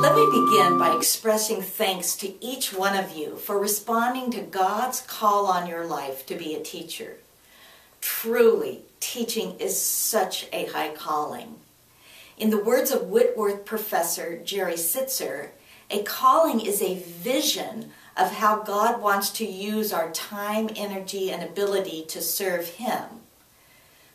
Let me begin by expressing thanks to each one of you for responding to God's call on your life to be a teacher. Truly, teaching is such a high calling. In the words of Whitworth professor Jerry Sitzer, a calling is a vision of how God wants to use our time, energy, and ability to serve Him.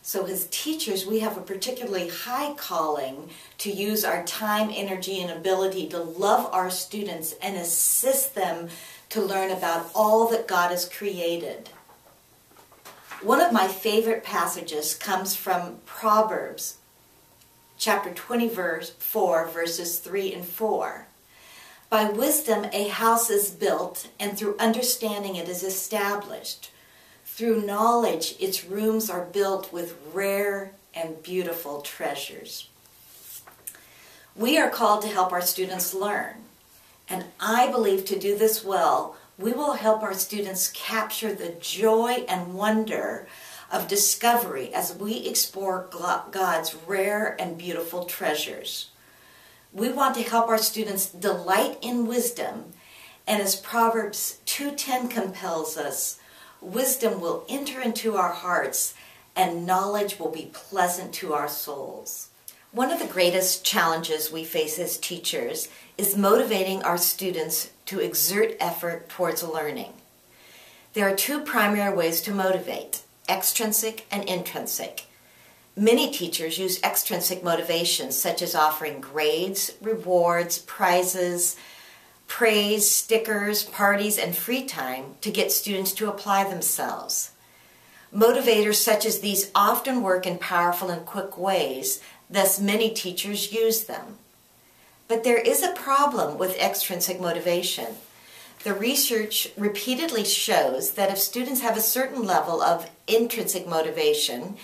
So as teachers, we have a particularly high calling to use our time, energy, and ability to love our students and assist them to learn about all that God has created. One of my favorite passages comes from Proverbs, chapter 24, verses 3 and 4. By wisdom a house is built, and through understanding it is established. Through knowledge its rooms are built with rare and beautiful treasures. We are called to help our students learn, and I believe to do this well, we will help our students capture the joy and wonder of discovery as we explore God's rare and beautiful treasures. We want to help our students delight in wisdom, and as Proverbs 2:10 compels us, wisdom will enter into our hearts and knowledge will be pleasant to our souls. One of the greatest challenges we face as teachers is motivating our students to exert effort towards learning. There are two primary ways to motivate: extrinsic and intrinsic. Many teachers use extrinsic motivation, such as offering grades, rewards, prizes, praise, stickers, parties, and free time to get students to apply themselves. Motivators such as these often work in powerful and quick ways, thus many teachers use them. But there is a problem with extrinsic motivation. The research repeatedly shows that if students have a certain level of intrinsic motivation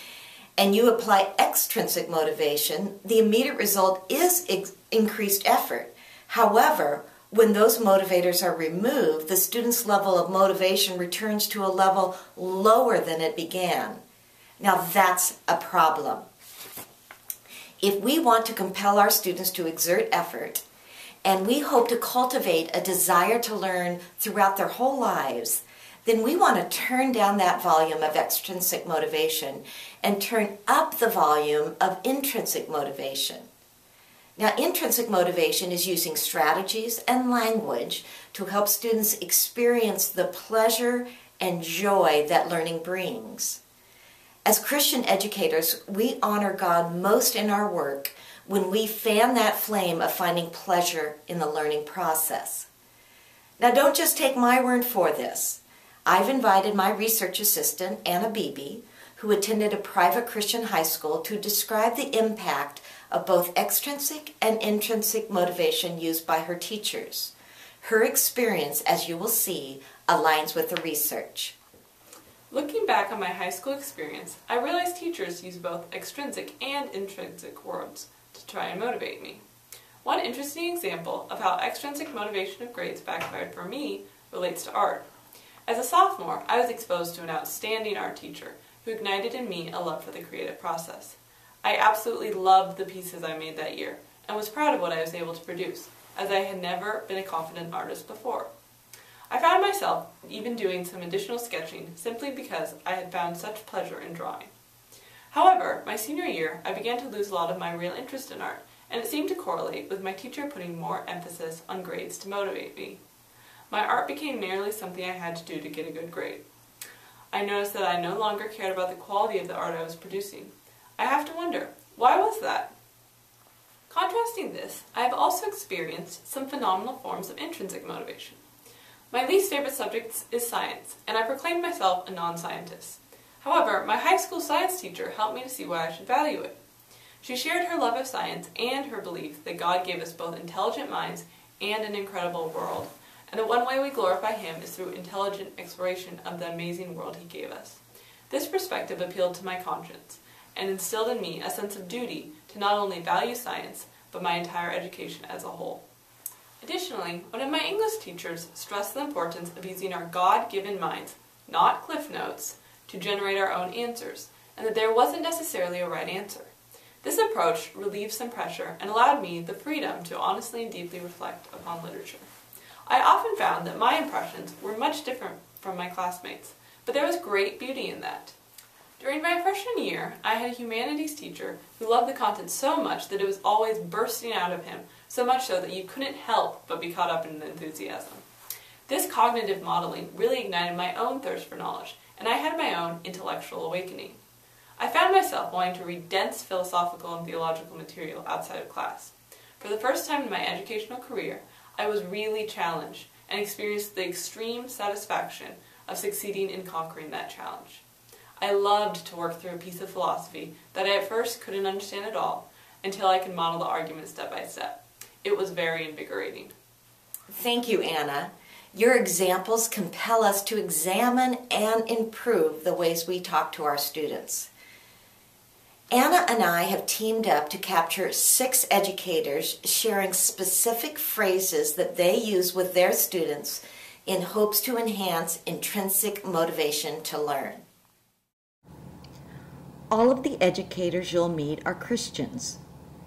and you apply extrinsic motivation, the immediate result is increased effort. However, when those motivators are removed, the student's level of motivation returns to a level lower than it began. Now that's a problem. If we want to compel our students to exert effort, and we hope to cultivate a desire to learn throughout their whole lives, then we want to turn down that volume of extrinsic motivation and turn up the volume of intrinsic motivation. Now, intrinsic motivation is using strategies and language to help students experience the pleasure and joy that learning brings. As Christian educators, we honor God most in our work when we fan that flame of finding pleasure in the learning process. Now, don't just take my word for this. I've invited my research assistant, Anna Beebe, who attended a private Christian high school, to describe the impact of both extrinsic and intrinsic motivation used by her teachers. Her experience, as you will see, aligns with the research. Looking back on my high school experience, I realized teachers use both extrinsic and intrinsic words to try and motivate me. One interesting example of how extrinsic motivation of grades backfired for me relates to art. As a sophomore, I was exposed to an outstanding art teacher who ignited in me a love for the creative process. I absolutely loved the pieces I made that year and was proud of what I was able to produce, as I had never been a confident artist before. I found myself even doing some additional sketching simply because I had found such pleasure in drawing. However, my senior year, I began to lose a lot of my real interest in art, and it seemed to correlate with my teacher putting more emphasis on grades to motivate me. My art became merely something I had to do to get a good grade. I noticed that I no longer cared about the quality of the art I was producing. I have to wonder, why was that? Contrasting this, I have also experienced some phenomenal forms of intrinsic motivation. My least favorite subject is science, and I proclaimed myself a non-scientist. However, my high school science teacher helped me to see why I should value it. She shared her love of science and her belief that God gave us both intelligent minds and an incredible world, and that one way we glorify Him is through intelligent exploration of the amazing world He gave us. This perspective appealed to my conscience, and instilled in me a sense of duty to not only value science, but my entire education as a whole. Additionally, one of my English teachers stressed the importance of using our God-given minds, not cliff notes, to generate our own answers, and that there wasn't necessarily a right answer. This approach relieved some pressure and allowed me the freedom to honestly and deeply reflect upon literature. I often found that my impressions were much different from my classmates, but there was great beauty in that. During my freshman year, I had a humanities teacher who loved the content so much that it was always bursting out of him, so much so that you couldn't help but be caught up in the enthusiasm. This cognitive modeling really ignited my own thirst for knowledge, and I had my own intellectual awakening. I found myself wanting to read dense philosophical and theological material outside of class. For the first time in my educational career, I was really challenged and experienced the extreme satisfaction of succeeding in conquering that challenge. I loved to work through a piece of philosophy that I at first couldn't understand at all until I could model the argument step by step. It was very invigorating. Thank you, Anna. Your examples compel us to examine and improve the ways we talk to our students. Anna and I have teamed up to capture 6 educators sharing specific phrases that they use with their students in hopes to enhance intrinsic motivation to learn. All of the educators you'll meet are Christians.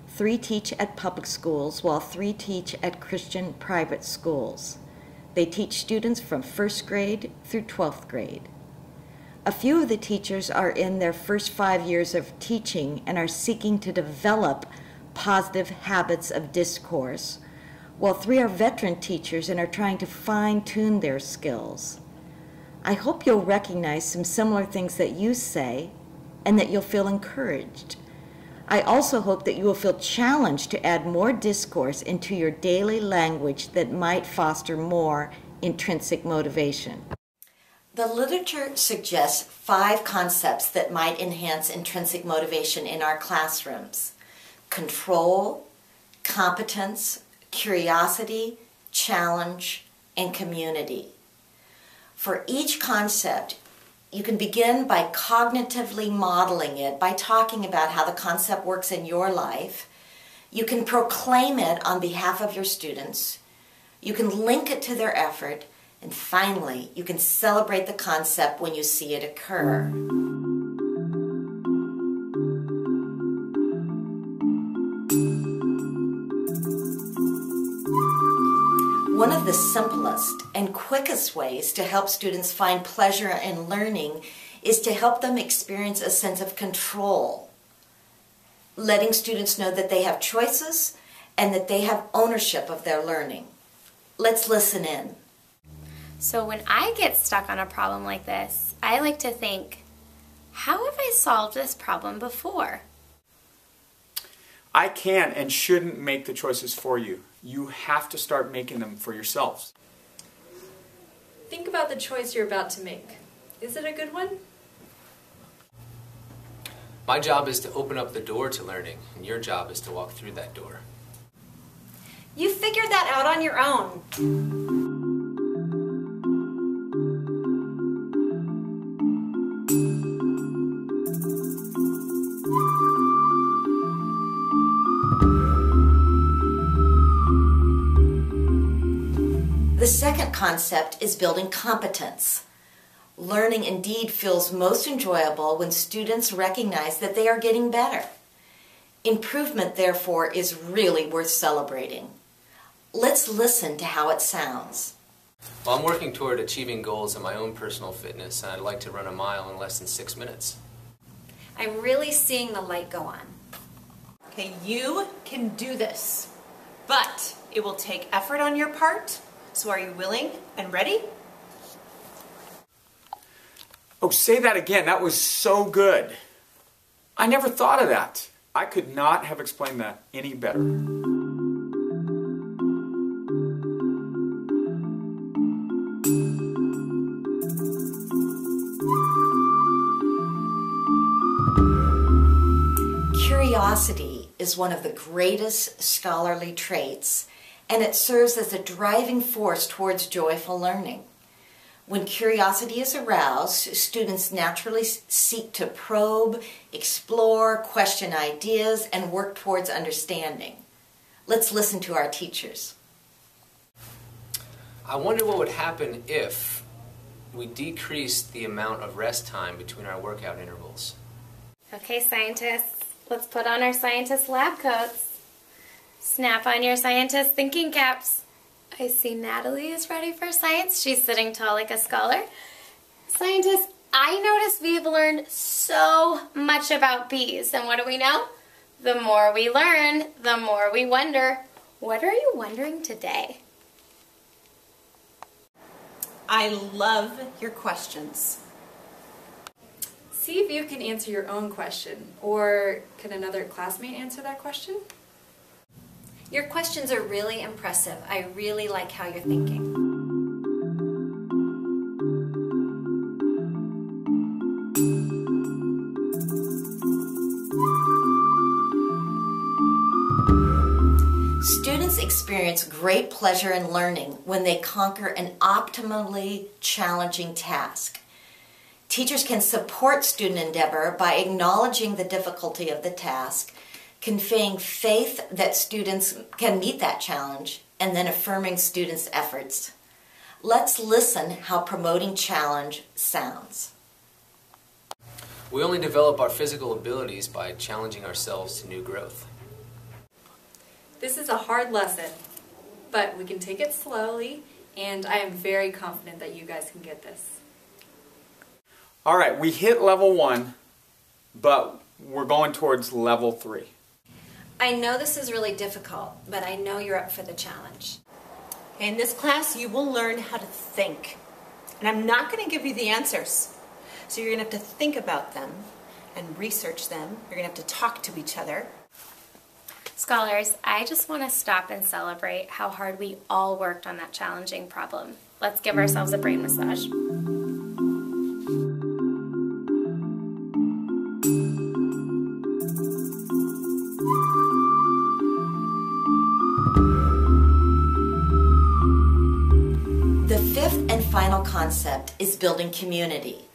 3 teach at public schools while 3 teach at Christian private schools. They teach students from 1st grade through 12th grade. A few of the teachers are in their first 5 years of teaching and are seeking to develop positive habits of discourse, while 3 are veteran teachers and are trying to fine-tune their skills. I hope you'll recognize some similar things that you say and that you'll feel encouraged. I also hope that you will feel challenged to add more discourse into your daily language that might foster more intrinsic motivation. The literature suggests 5 concepts that might enhance intrinsic motivation in our classrooms: control, competence, curiosity, challenge, and community. For each concept, you can begin by cognitively modeling it, by talking about how the concept works in your life. You can proclaim it on behalf of your students. You can link it to their effort. And finally, you can celebrate the concept when you see it occur. One of the simplest and quickest ways to help students find pleasure in learning is to help them experience a sense of control, letting students know that they have choices and that they have ownership of their learning. Let's listen in. So when I get stuck on a problem like this, I like to think, how have I solved this problem before? I can and shouldn't make the choices for you. You have to start making them for yourselves. Think about the choice you're about to make. Is it a good one? My job is to open up the door to learning, and your job is to walk through that door. You figured that out on your own. The second concept is building competence. Learning indeed feels most enjoyable when students recognize that they are getting better. Improvement, therefore, is really worth celebrating. Let's listen to how it sounds. Well, I'm working toward achieving goals in my own personal fitness, and I'd like to run a mile in less than 6 minutes. I'm really seeing the light go on. Okay, you can do this, but it will take effort on your part. So are you willing and ready? Oh, say that again. That was so good. I never thought of that. I could not have explained that any better. Curiosity is one of the greatest scholarly traits, and it serves as a driving force towards joyful learning. When curiosity is aroused, students naturally seek to probe, explore, question ideas, and work towards understanding. Let's listen to our teachers. I wonder what would happen if we decreased the amount of rest time between our workout intervals. Okay, scientists, Let's put on our scientist lab coats. Snap on your scientist thinking caps. I see Natalie is ready for science. She's sitting tall like a scholar. Scientists, I notice we've learned so much about bees. And what do we know? The more we learn, the more we wonder. What are you wondering today? I love your questions. See if you can answer your own question, or can another classmate answer that question? Your questions are really impressive. I really like how you're thinking. Students experience great pleasure in learning when they conquer an optimally challenging task. Teachers can support student endeavor by acknowledging the difficulty of the task, conveying faith that students can meet that challenge, and then affirming students' efforts. Let's listen how promoting challenge sounds. We only develop our physical abilities by challenging ourselves to new growth. This is a hard lesson, but we can take it slowly, and I am very confident that you guys can get this. All right, we hit level 1, but we're going towards level 3. I know this is really difficult, but I know you're up for the challenge. In this class, you will learn how to think. And I'm not going to give you the answers. So you're going to have to think about them and research them. You're going to have to talk to each other. Scholars, I just want to stop and celebrate how hard we all worked on that challenging problem. Let's give ourselves a brain massage. The fifth and final concept is building community.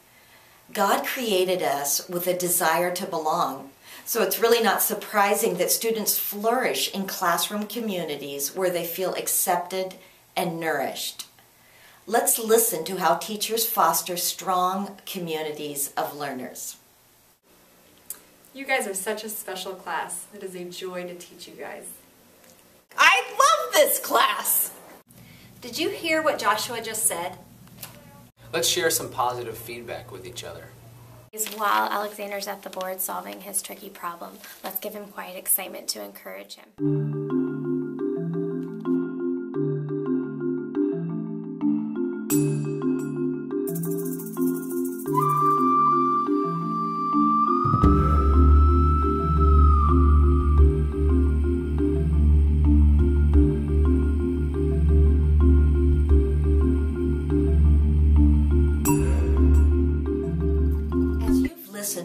God created us with a desire to belong, so it's really not surprising that students flourish in classroom communities where they feel accepted and nourished. Let's listen to how teachers foster strong communities of learners. You guys are such a special class. It is a joy to teach you guys. I love this class! Did you hear what Joshua just said? Let's share some positive feedback with each other. While Alexander's at the board solving his tricky problem, let's give him quiet excitement to encourage him.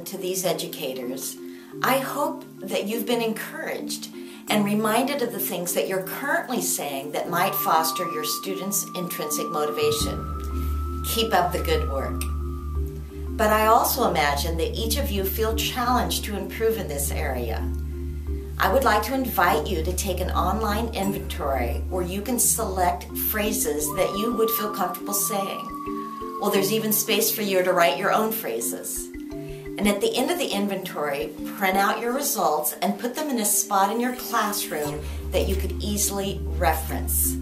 To these educators, I hope that you've been encouraged and reminded of the things that you're currently saying that might foster your students' intrinsic motivation. Keep up the good work. But I also imagine that each of you feel challenged to improve in this area. I would like to invite you to take an online inventory where you can select phrases that you would feel comfortable saying. Well, there's even space for you to write your own phrases. And at the end of the inventory, print out your results and put them in a spot in your classroom that you could easily reference.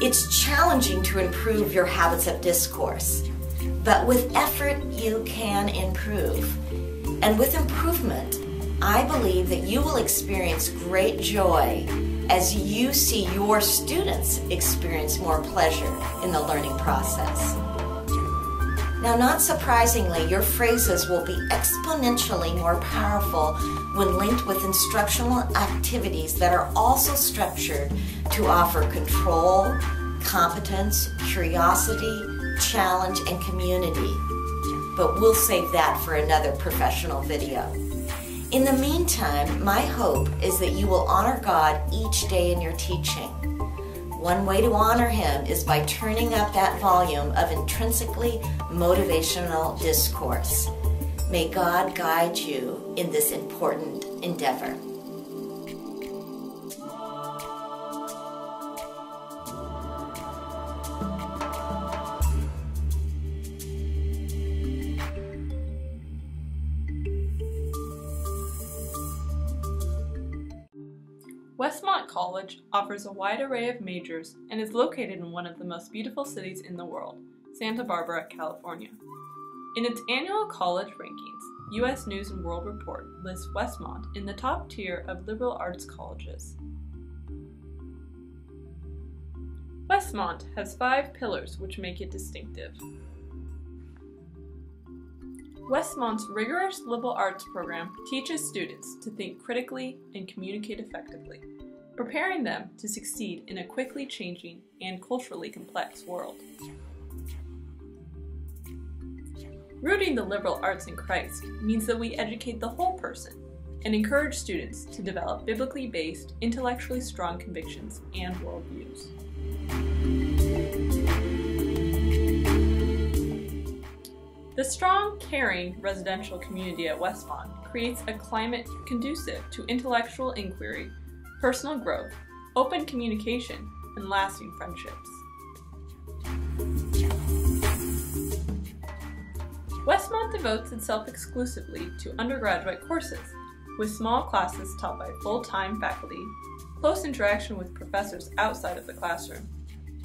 It's challenging to improve your habits of discourse, but with effort you can improve. And with improvement, I believe that you will experience great joy as you see your students experience more pleasure in the learning process. Now, not surprisingly, your phrases will be exponentially more powerful when linked with instructional activities that are also structured to offer control, competence, curiosity, challenge, and community. But we'll save that for another professional video. In the meantime, my hope is that you will honor God each day in your teaching. One way to honor Him is by turning up that volume of intrinsically motivational discourse. May God guide you in this important endeavor. Westmont College offers a wide array of majors and is located in one of the most beautiful cities in the world, Santa Barbara, California. In its annual college rankings, U.S. News & World Report lists Westmont in the top tier of liberal arts colleges. Westmont has 5 pillars which make it distinctive. Westmont's rigorous liberal arts program teaches students to think critically and communicate effectively, preparing them to succeed in a quickly changing and culturally complex world. Rooting the liberal arts in Christ means that we educate the whole person and encourage students to develop biblically based, intellectually strong convictions and worldviews. The strong, caring residential community at Westmont creates a climate conducive to intellectual inquiry, personal growth, open communication, and lasting friendships. Westmont devotes itself exclusively to undergraduate courses, with small classes taught by full-time faculty, close interaction with professors outside of the classroom,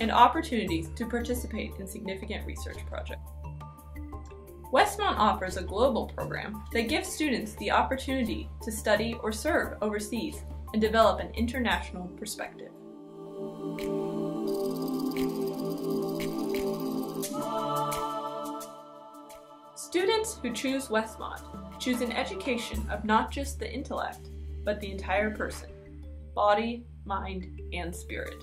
and opportunities to participate in significant research projects. Westmont offers a global program that gives students the opportunity to study or serve overseas and develop an international perspective. Students who choose Westmont choose an education of not just the intellect, but the entire person, body, mind, and spirit.